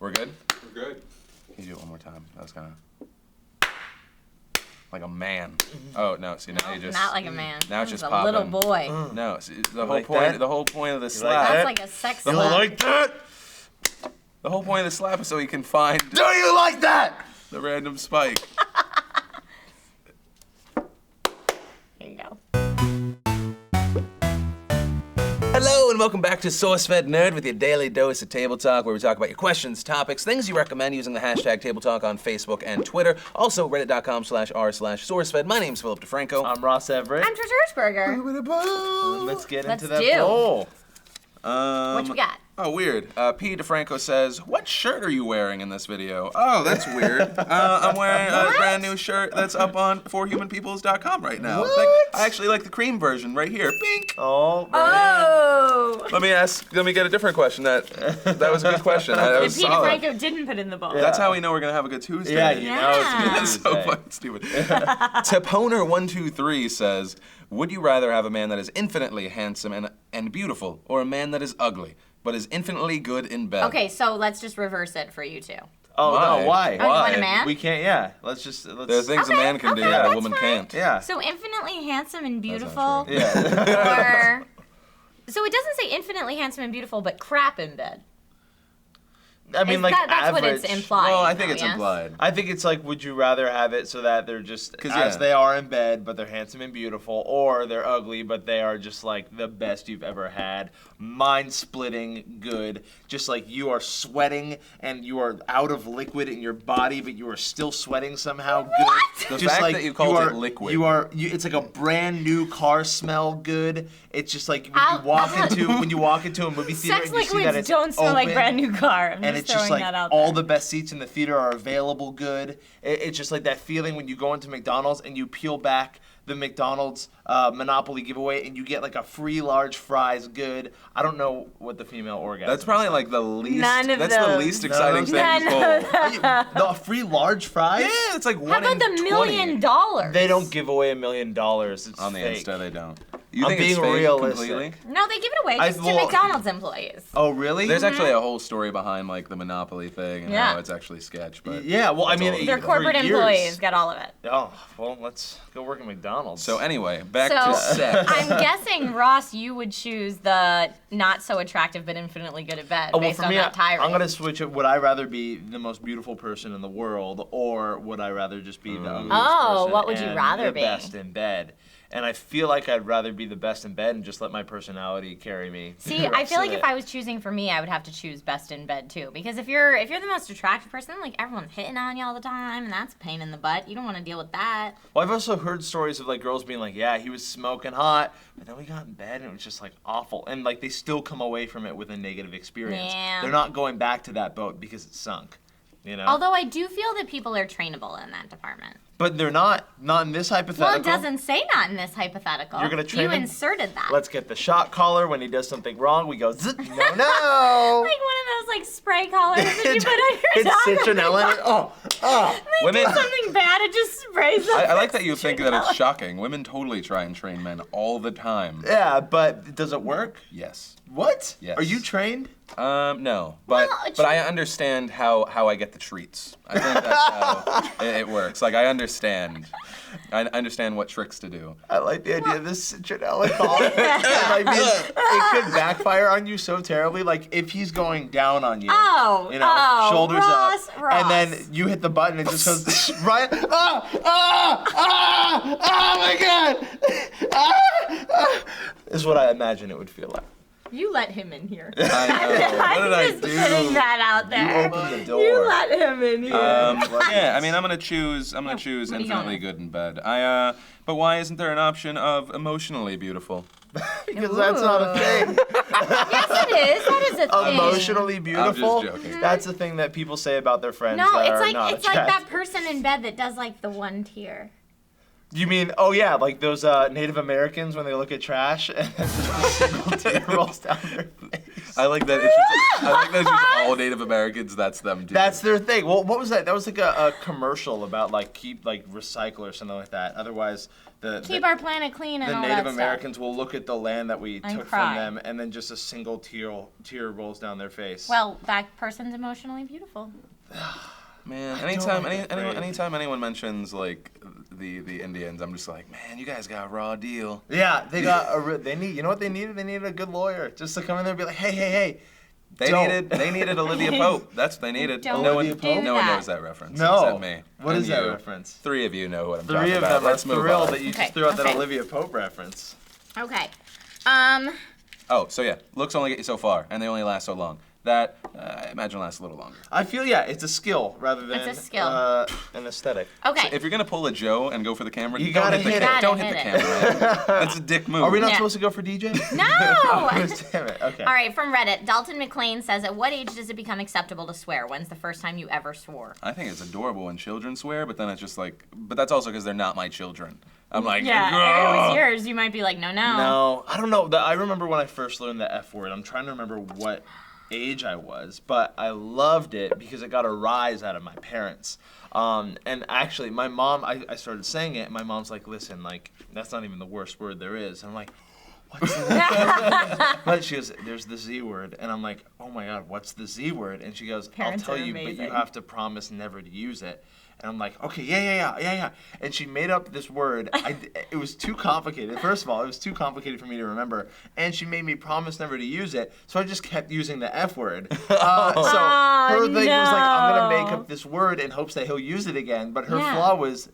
We're good? We're good. Can you do it one more time? That was kind of like a man. Oh no! See now you just not like a man. Now it's just a popping. little boy. No, see, the whole like point. that? The whole point of the like slap. That's like a sex You slap. like that? The whole point of the slap is so he can find Do you like that? the random spike. Here you go. Hello and welcome back to SourceFedNerd with your daily dose of table talk, where we talk about your questions, topics, things you recommend using the hashtag table talk on Facebook and Twitter. Also reddit.com/r/SourceFed. My name's Philip DeFranco. I'm Ross Everett. I'm Trisha Hirschberger. Let's get Let's into that do. bowl. What you got? Oh, weird. P. DeFranco says, "What shirt are you wearing in this video?" Oh, that's weird. I'm wearing a brand new shirt that's up on forhumanpeoples.com right now. I actually like the cream version right here. Pink. Oh. Oh! Let me get a different question. That was a good question. That was Peter solid. Franco didn't put in the bowl. That's how we know we're gonna have a good Tuesday. Yeah, you know it's Yeah. good. That's so Tuesday. fucking stupid. Tiponer123 says, "Would you rather have a man that is infinitely handsome and beautiful, or a man that is ugly, but is infinitely good in bed?" Okay, so let's just reverse it for you two. Oh Why? no, why? Oh, you want a man? We can't. Yeah. Let's. There are things a Okay, man can do okay, that a that's woman fine. can't. Yeah. So infinitely handsome and not beautiful, true. Yeah. or so it doesn't say infinitely handsome and beautiful, but crap in bed. I mean, like that's average. what it's implying. Well, I think though, it's yes? implied. I think it's like, would you rather have it so that they're just 'Cause, as yeah. they are in bed, but they're handsome and beautiful, or they're ugly, but they are just like the best you've ever had, mind-splitting good, just like you are sweating and you are out of liquid in your body, but you are still sweating somehow good. The Just fact like that you called it are, liquid. It's like a brand new car smell good. It's just like when Ow. you walk into a movie theater Sex and you see that liquids it's don't smell like open, brand new car. I'm and just it's just throwing like that out all there. the best seats in the theater are available good. It's just like that feeling when you go into McDonald's and you peel back the McDonald's Monopoly giveaway and you get like a free large fries good. I don't know what the female orgasm That's probably like the least. None of that's the those. least exciting thing None you of pull. the free large fries? Yeah, it's like How one about in the $1 20. million? They don't give away $1 million. It's On the fake. Insta, they don't. You I'm think it's being fake realistic. completely? No, they give it away just to well- McDonald's employees. Oh, really? There's actually a whole story behind like the Monopoly thing and Yeah. how it's actually sketch, but Yeah, well, I That's all mean, it Their is. for corporate years- employees get all of it. Oh, well, let's go work at McDonald's. So anyway, back So to sex. I'm guessing, Ross, you would choose the not so attractive but infinitely good at bed Oh, well, based for on me, that tirade. I'm gonna switch it. Would I rather be the most beautiful person in the world, or would I rather just be the ugliest Oh, person what would you and rather the be? best in bed? And I feel like I'd rather be the best in bed and just let my personality carry me. See, the I rest feel of like if it. I was choosing for me, I would have to choose best in bed too. Because if you're the most attractive person, like everyone's hitting on you all the time, and that's a pain in the butt. You don't want to deal with that. Well, I've also heard stories of like girls being like, yeah, he was smoking hot, but then we got in bed and it was just like awful. And like they still come away from it with a negative experience. Yeah. They're not going back to that boat because it sunk. You know? Although I do feel that people are trainable in that department. But they're not in this hypothetical. Well, it doesn't say not in this hypothetical. You're gonna train You him? inserted that. Let's get the shot collar when he does something wrong. We go, no, no. Like one of those like spray collars that you put on your dog. It's citronella. Oh. They Women- do something bad, it just sprays them. I like that you think that it's shocking. Women totally try and train men all the time. Yeah, but does it work? Yes. What? Yes. Are you trained? No, but Well, I understand how I get the treats. I think that's how it works. Like I understand what tricks to do. I like the idea of this citronella thought. I mean, it could backfire on you so terribly. Like if he's going down on you, you know, shoulders Ross, up, Ross. and then you hit the button and it just goes right. Oh my God! Is what I imagine it would feel like. You let him in here. I know. What did I I'm just putting do? that out there. You opened the door. You let him in here. Yeah, I mean, I'm gonna choose what are you infinitely going good in bed. But why isn't there an option of emotionally beautiful? Because that's not a thing. Yes, it is. That is a thing. Emotionally beautiful. joking. That's the thing that people say about their friends. No, that it's are like not it's like that attractive. person in bed that does like the one tear. You mean, oh yeah, like those Native Americans when they look at trash and just a single tear rolls down their face. I like that. It's just all Native Americans. That's them too. That's their thing. Well, what was that? That was like a commercial about like recycle or something like that. Otherwise, keep our planet clean and the all Native that Americans will look at the land that we And took cry. from them, and then just a single tear rolls down their face. Well, that person's emotionally beautiful. Man, don't anytime anyone mentions like the Indians, I'm just like, man, you guys got a raw deal. yeah, they got they need. You know what they needed? They needed a good lawyer just to come in there and be like, hey. They needed Olivia Pope. That's what they needed. Don't No one do that. knows that reference. No. Except me. What and is that you. reference? 3 of you know what I'm 3 talking of about. them are Let's move thrilled on. that you Okay, just threw out that okay. Olivia Pope reference. Okay. Oh, so yeah, looks only get you so far, and they only last so long. That I imagine lasts a little longer. I feel it's a skill rather than It's a skill. an aesthetic. Okay. So if you're gonna pull a Joe and go for the camera, You don't gotta hit the hit camera. it. Don't Gotta hit the hit camera, man. That's a dick move. Are we not Yeah. supposed to go for DJ? No. Damn it. Okay. All right, from Reddit, Dalton McLean says, at what age does it become acceptable to swear? When's the first time you ever swore? I think it's adorable when children swear, but then it's just like, but that's also because they're not my children. I'm like, Yeah, if it "Ugh." was yours, you might be like, no. No, I don't know. I remember when I first learned the F word. I'm trying to remember what age I was, but I loved it because it got a rise out of my parents. And actually, my mom, I started saying it, and my mom's like, listen, like, that's not even the worst word there is. And I'm like, what's that? But she goes, there's the Z word. And I'm like, oh my God, what's the Z word? And she goes, Parents I'll tell are you, but amazing. you have to promise never to use it. And I'm like, okay, yeah. And she made up this word. It was too complicated. First of all, it was too complicated for me to remember. And she made me promise never to use it. So I just kept using the F word. So her thing was like, I'm going to make up this word in hopes that he'll use it again. But her Yeah. flaw was,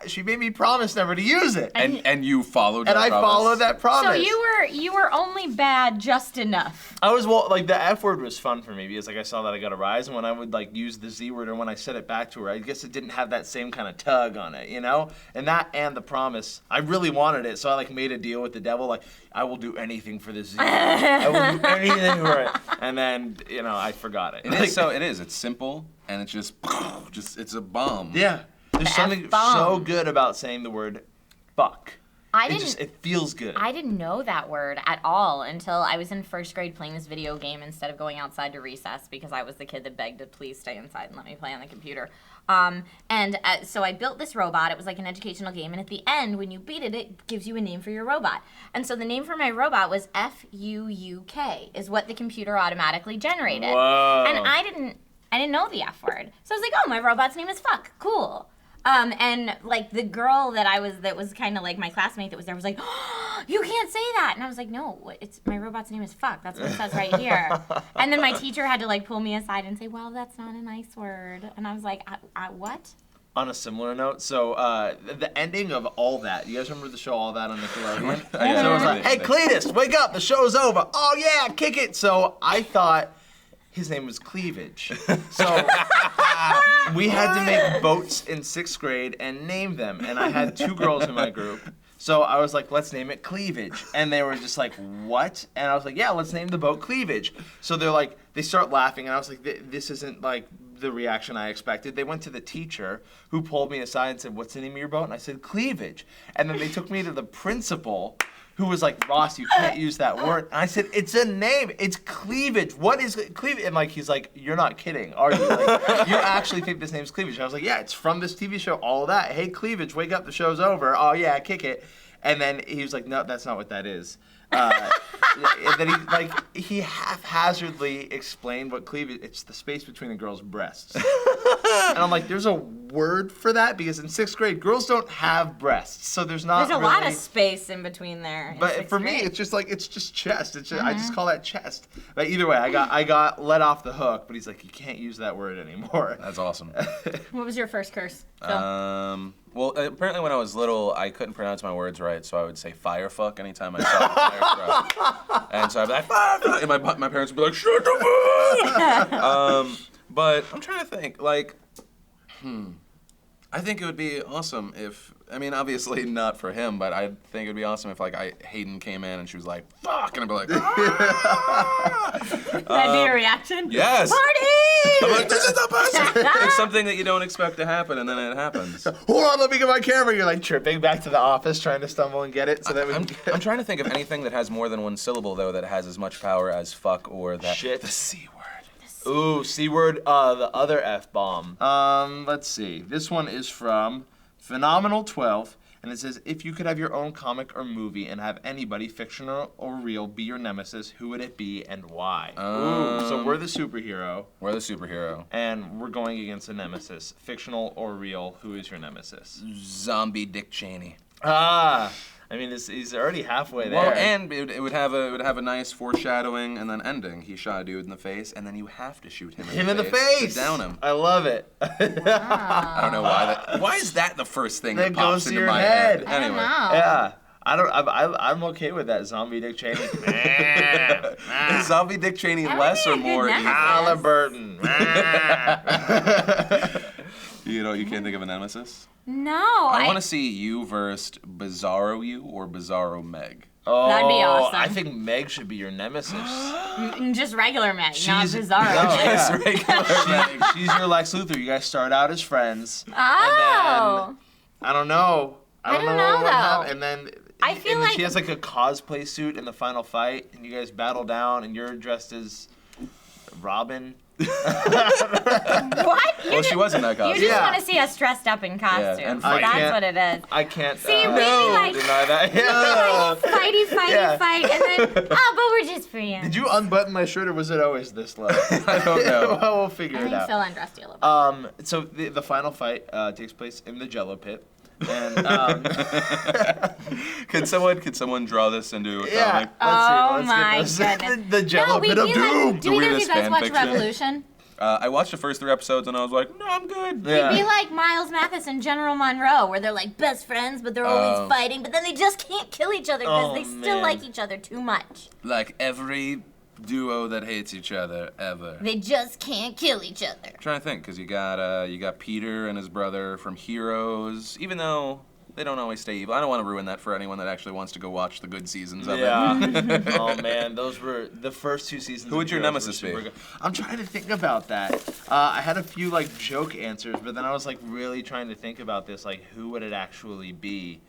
she made me promise never to use it. And you followed And that I promise. followed that promise. So you were only bad just enough. I was like the F word was fun for me because like I saw that I got a rise, and when I would like use the Z word or when I said it back to her, I guess it didn't have that same kind of tug on it, you know? And that and the promise, I really wanted it, so I like made a deal with the devil, like I will do anything for the Z word. I will do anything for it. And then I forgot it. It is. It's simple and it's just it's a bomb. Yeah. There's something F-bomb. so good about saying the word fuck. It feels good. I didn't know that word at all until I was in first grade playing this video game instead of going outside to recess because I was the kid that begged to please stay inside and let me play on the computer. So I built this robot. It was like an educational game. And at the end, when you beat it, it gives you a name for your robot. And so the name for my robot was F-U-U-K is what the computer automatically generated. Whoa. And I didn't know the F word. So I was like, oh, my robot's name is fuck. Cool. And like the girl that was kind of like my classmate that was there was like, oh, you can't say that. And I was like, no, my robot's name is fuck. That's what it says right here. And then my teacher had to like pull me aside and say, well, that's not a nice word. And I was like, what? On a similar note, so the ending of All That, you guys remember the show All That on Nickelodeon? Yeah. So it was like, hey Cletus, wake up, the show's over. Oh yeah, kick it. So I thought his name was Cleavage. So we had to make boats in 6th grade and name them. And I had 2 girls in my group. So I was like, let's name it Cleavage. And they were just like, what? And I was like, yeah, let's name the boat Cleavage. So they're like, they start laughing. And I was like, this isn't like the reaction I expected. They went to the teacher who pulled me aside and said, what's the name of your boat? And I said, Cleavage. And then they took me to the principal who was like, Ross, you can't use that word. And I said, it's a name. It's Cleavage. What is Cleavage? And like, he's like, you're not kidding, are you? Like, you actually think this name's Cleavage? And I was like, yeah, it's from this TV show, all of that. Hey, Cleavage, wake up, the show's over. Oh yeah, kick it. And then he was like, no, that's not what that is. And then he haphazardly explained what cleavage. It's the space between a girl's breasts. And I'm like, there's a word for that because in 6th grade, girls don't have breasts, so there's not. There's a really, lot of space in between there. But for me, it's just chest. It's just, I just call that chest. But either way, I got let off the hook. But he's like, you can't use that word anymore. That's awesome. What was your first curse? Phil? Well, apparently when I was little, I couldn't pronounce my words right, so I would say firefuck anytime I saw a fire truck. And so I'd be like, firefuck! And my parents would be like, shut the fuck! But I'm trying to think, like, I think it would be awesome if, I mean, obviously not for him, but I think it would be awesome if, like, Hayden came in and she was like, fuck, and I'd be like, ah! That'd be your reaction? Yes. Party! I'm like, this is the best! It's something that you don't expect to happen, and then it happens. Hold on, let me get my camera. You're like tripping back to the office, trying to stumble and get it. So that we I'm trying to think of anything that has more than one syllable, though, that has as much power as fuck or that. Shit. The C word. Ooh, C word, the other F-bomb. Let's see. This one is from Phenomenal12, and it says, if you could have your own comic or movie and have anybody, fictional or real, be your nemesis, who would it be and why? Ooh, so we're the superhero. We're the superhero. And we're going against a nemesis. Fictional or real, who is your nemesis? Zombie Dick Cheney. Ah! I mean, he's already halfway there. Well, and it would have a nice foreshadowing and then ending. He shot a dude in the face, and then you have to shoot him in the face to down him. I love it. I don't know why that. Why is that the first thing that pops goes to into your my head. I don't Anyway. know. Yeah. I'm okay with that. Zombie Dick Cheney. Is Zombie Dick Cheney That would less be a or good more nemesis. evil? Halliburton. You can't think of a nemesis? No. I want to see you versus Bizarro you or Bizarro Meg. Oh, That'd be awesome. I think Meg should be your nemesis. Just regular Meg, not She's- Bizarro. no, Meg. yeah. Regular Meg. She's your Lex Luthor. You guys start out as friends. Oh. And then, I don't know. I don't know know, what though. happened. And then, I feel and then like- she has like a cosplay suit in the final fight, and you guys battle down, and you're dressed as Robin. What? Well, she was in that You costume. just Yeah. want to see us dressed up in costumes. and That's fighting. what it is. I can't See, we like- deny that. Fighty, Yeah. fight, and then, oh, but we're just for you. Did you unbutton my shirt, or was it always this low? I don't know. Well, we'll figure I it think out. Phil undressed you a little bit. So the final fight takes place in the Jello pit, and Could someone draw this into a yeah. comic? Oh Let's my get this. goodness. The Jello we'd pit of be doom. like, do either of Weirdest you guys fan watch fiction. Revolution? I watched the first 3 episodes and I was like, no, I'm good. Yeah. We'd be like Miles Mathis and General Monroe, where they're like best friends, but they're always fighting, but then they just can't kill each other because Oh, they still man. like each other too much. Like every duo that hates each other ever. They just can't kill each other. I'm trying to think, because you got Peter and his brother from Heroes, even though they don't always stay evil. I don't want to ruin that for anyone that actually wants to go watch the good seasons of it. Yeah. Oh man, those were the first 2 seasons. Who would of your Heroes nemesis were super be? good. I'm trying to think about that. I had a few like joke answers, but then I was like really trying to think about this. Like, who would it actually be?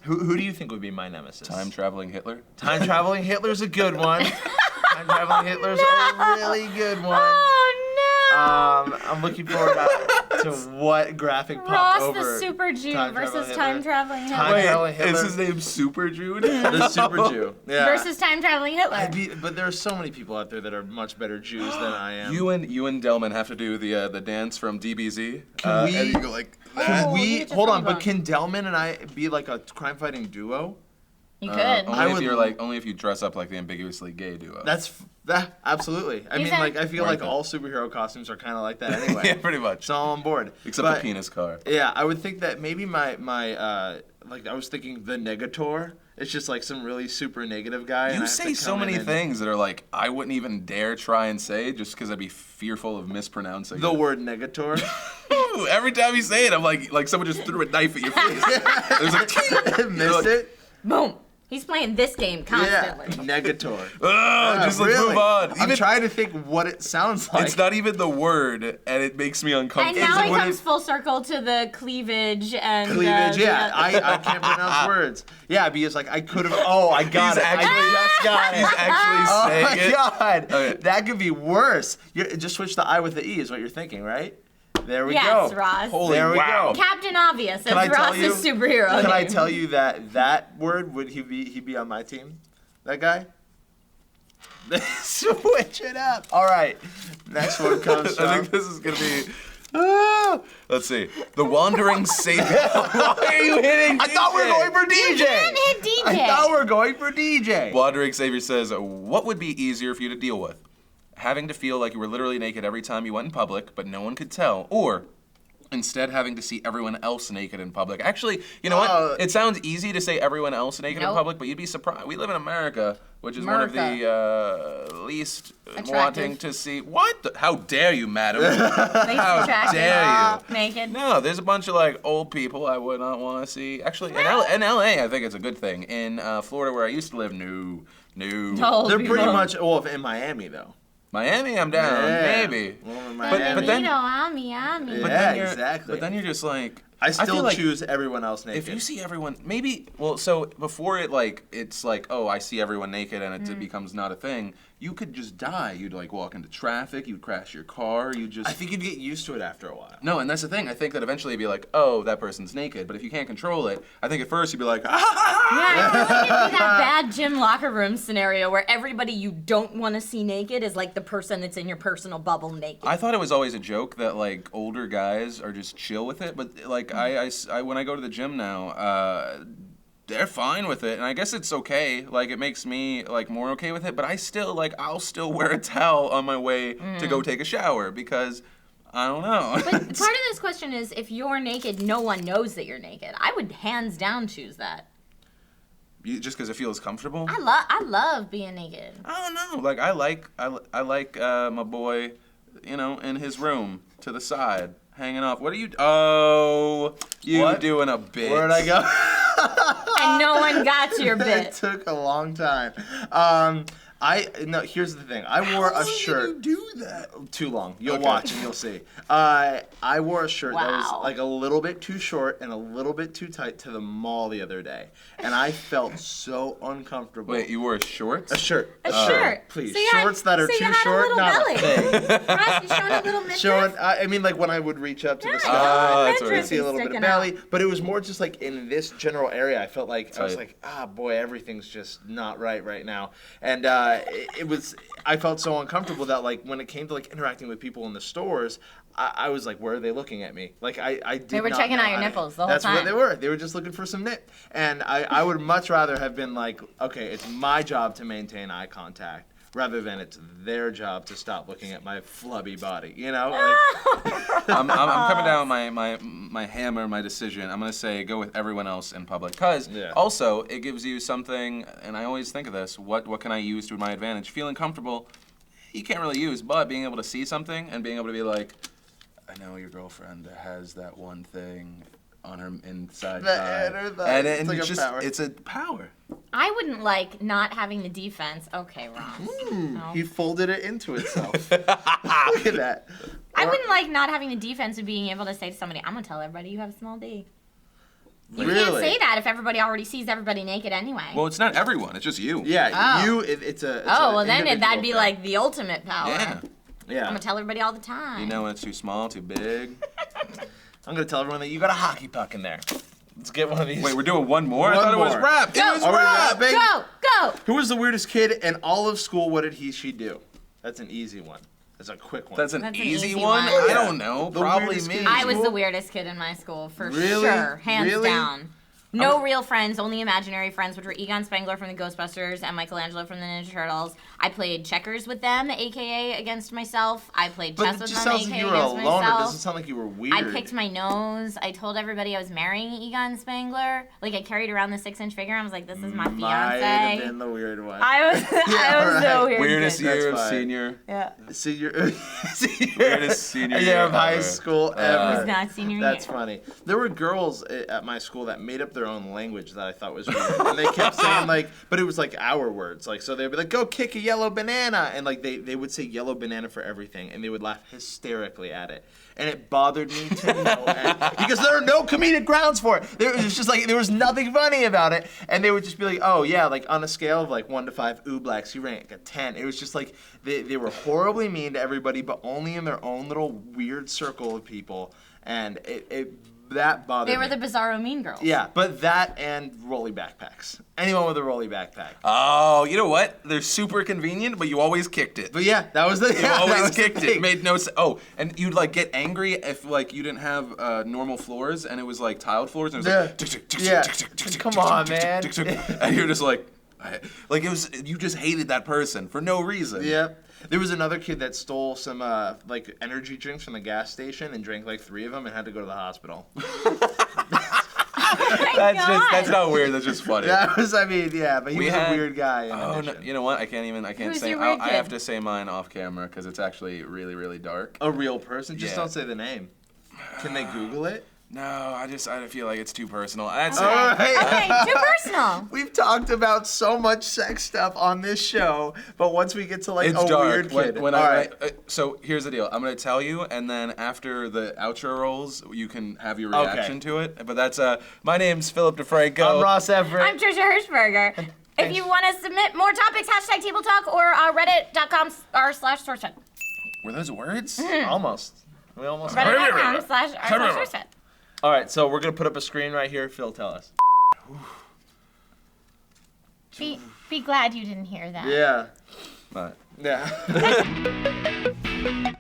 Who do you think would be my nemesis? Time traveling Hitler. Time traveling Hitler's a good one. Time traveling Hitler's a really good one. Oh no! I'm looking forward to what graphic popped Ross over. the Super Jew Time versus Traveling Time Hitler. Traveling Hitler. Time Traveling Hitler. Is his name Super Jude? The Super Jew. Yeah. Versus Time Traveling Hitler. But there are so many people out there that are much better Jews than I am. You and Delman have to do the dance from DBZ. Can we- And you go like that. Can Oh, we you just hold on? funny But bone. can Delman and I be like a crime-fighting duo? You could. Only if you dress up like the ambiguously gay duo. That absolutely. I Is mean, that- like I feel Worth like it. all superhero costumes are kind of like that anyway. yeah, pretty much. So I'm on board. Except But, the penis car. Yeah, I would think that maybe my like I was thinking the Negator. It's just like some really super negative guy. and I You have say to so come in many and- things that are like I wouldn't even dare try and say just because I'd be fearful of mispronouncing The it. word Negator. Ooh, every time you say it, I'm like someone just threw a knife at your face. There's a Missed it. Boom. He's playing this game Yeah, constantly. Negator. Oh, just let's really? move on. I'm Even, trying to think what it sounds like. it's not even the word, and it makes me And uncomfortable. now it what comes it- full circle to the cleavage and Cleavage, yeah. the- I can't pronounce words. Yeah, because like I could have. Oh, I got He's it. actually- I just got it. He's actually Oh saying my it. god, Okay. that could be worse. Just switch the I with the E is what you're thinking, right? There we Yes, go. Ross. Holy There we wow. go. Captain Obvious Can I as tell you? Ross's superhero Can I name. tell you that word would he be on my team? That guy? Switch it up. All right. Next one comes I from. think this is gonna be. Let's see. The Wandering Savior. Why are you hitting? I thought we were going for DJ. You can't hit DJ. I thought we were going for DJ. Wandering Savior says, "What would be easier for you to deal with? Having to feel like you were literally naked every time you went in public, but no one could tell, or instead having to see everyone else naked in public. Actually, you know what? It sounds easy to say everyone else naked in public, but you'd be surprised. We live in America, which is one of the least wanting to see. What? How dare you, madam? How dare you? Naked. No, there's a bunch of like old people I would not want to see. Actually, in LA, I think it's a good thing. In Florida, where I used to live, no. They're pretty much in Miami though. Miami, I'm down. Maybe. But then, exactly. But then you're just like, I still like choose everyone else naked. If you see everyone, maybe, well, so before it's like, oh, I see everyone naked and it becomes not a thing, you could just die. You'd like walk into traffic, you'd crash your car, I think you'd get used to it after a while. No, and that's the thing. I think that eventually you'd be like, oh, that person's naked. But if you can't control it, I think at first you'd be like, Yeah, I feel like it'd be that bad gym locker room scenario where everybody you don't want to see naked is like the person that's in your personal bubble naked. I thought it was always a joke that like older guys are just chill with it, but like I when I go to the gym now, they're fine with it, and I guess it's okay. Like it makes me like more okay with it, but I still like I'll still wear a towel on my way to go take a shower because I don't know. But part of this question is if you're naked, no one knows that you're naked. I would hands down choose that. Just because it feels comfortable. I love being naked. I don't know. Like I like my boy, you know, in his room to the side. Hanging off. What are you? Oh, you doing a bit? Where'd I go? And no one got to your bit. It took a long time. Here's the thing. I wore a shirt. How long did you do that? Too long. You'll watch and you'll see. I wore a shirt that was like a little bit too short and a little bit too tight to the mall the other day, and I felt so uncomfortable. Wait, you wore shorts? A shirt. A shirt. Please, So shorts that are so too short, not a thing. Right, you're showing a little midriff. I mean, like when I would reach up to the Yeah, sky, that's your what it I is. see a little bit of sticking belly, out. but it was more just like in this general area. I felt like I was Tight. like, boy, everything's just not right now, and it was. I felt so uncomfortable that like when it came to like interacting with people in the stores, I was like, where are they looking at me? Like I did. They were not checking know out your how to- nipples the whole That's time. what they were. They were just looking for some nip, and I would much rather have been like, okay, it's my job to maintain eye contact. Rather than it's their job to stop looking at my flubby body, you know? Like, I'm coming down with my hammer, my decision. I'm gonna say go with everyone else in public, cause also it gives you something. And I always think of this: what can I use to my advantage? Feeling comfortable, you can't really use, but being able to see something and being able to be like, I know your girlfriend has that one thing on her inside thigh. And it's like it's a just power. it's a power. I wouldn't like not having the defense. Okay, Ross. No. He folded it into itself. Look at that. I wouldn't like not having the defense of being able to say to somebody, I'm going to tell everybody you have a small D. You can't say that if everybody already sees everybody naked anyway. Well, it's not everyone. It's just you. Yeah, Oh. it's a. well, then that'd be like the ultimate power. Yeah. Yeah. I'm going to tell everybody all the time. You know when it's too small, too big. I'm gonna tell everyone that you got a hockey puck in there. Let's get one of these. Wait, we're doing one more? I One thought it was more. rap. It Go. was Are we rap. rapping? Go! Who was the weirdest kid in all of school? What did she do? That's an easy one. That's a quick one. That's an That's an easy easy one? one. I don't know. The Probably weirdest me. kid. I was School? the weirdest kid in my school, for Really? sure. Hands Really? down. No real friends, only imaginary friends, which were Egon Spengler from the Ghostbusters and Michelangelo from the Ninja Turtles. I played checkers with them, aka against myself. I played But chess it with just them, sounds aka like you were a against loner. It myself. doesn't sound like you were weird. I picked my nose. I told everybody I was marrying Egon Spengler. Like I carried around the 6-inch figure. I was like, "This is my Might have fiance." been the weird one. I was, I was so right. weird. Weirdest kid. year of That's fine. senior. Yeah. Senior Weirdest senior year of high ever. school It ever. was not senior That's year. funny. There were girls at my school that made up their own language that I thought was weird. And they kept saying like, but it was like our words. Like, so they'd be like, go kick a yellow banana. And like they would say yellow banana for everything. And they would laugh hysterically at it. And it bothered me to no end. Because there are no comedic grounds for it. It was just like, there was nothing funny about it. And they would just be like, oh yeah, like on a scale of like 1 to 5 ooblex, you rank a 10. It was just like, they were horribly mean to everybody, but only in their own little weird circle of people. And that bothered me. They were the Bizarro Mean Girls. Yeah, but that and rolly backpacks. Anyone with a rolly backpack. Oh, you know what? They're super convenient, but you always kicked it. But yeah, that was the. You always kicked it. It made no sense. Oh, and you'd like get angry if like you didn't have normal floors and it was like tiled floors and it was like tick, tick, tick, Yeah. tick, tick, tick, tick, Come tick, on, tick, tick, man. tick, tick, tick. And you're just like it was you just hated that person for no reason. Yep. There was another kid that stole some like energy drinks from the gas station and drank like 3 of them and had to go to the hospital. That's not weird. That's just funny. That was, I mean, yeah, but he was a weird guy. No, you know what? I can't Who's say. your weird I kid? have to say mine off camera because it's actually really, really dark. A real person? Just Yeah. don't say the name. Can they Google it? No, I feel like it's too personal. That's Okay. All right. Okay, too personal. We've talked about so much sex stuff on this show, but once we get to like It's a dark. weird kid, When all I, right. so here's the deal. I'm gonna tell you, and then after the outro rolls, you can have your reaction to it. But that's my name's Philip DeFranco. I'm Ross Everett. I'm Trisha Hirschberger. If you want to submit more topics, hashtag Table Talk or reddit.com/SourceFed. Were those words? Almost. We almost. Reddit.com/SourceFed. All right, so we're gonna put up a screen right here. Phil, tell us. Be glad you didn't hear that. Yeah. All right. Yeah.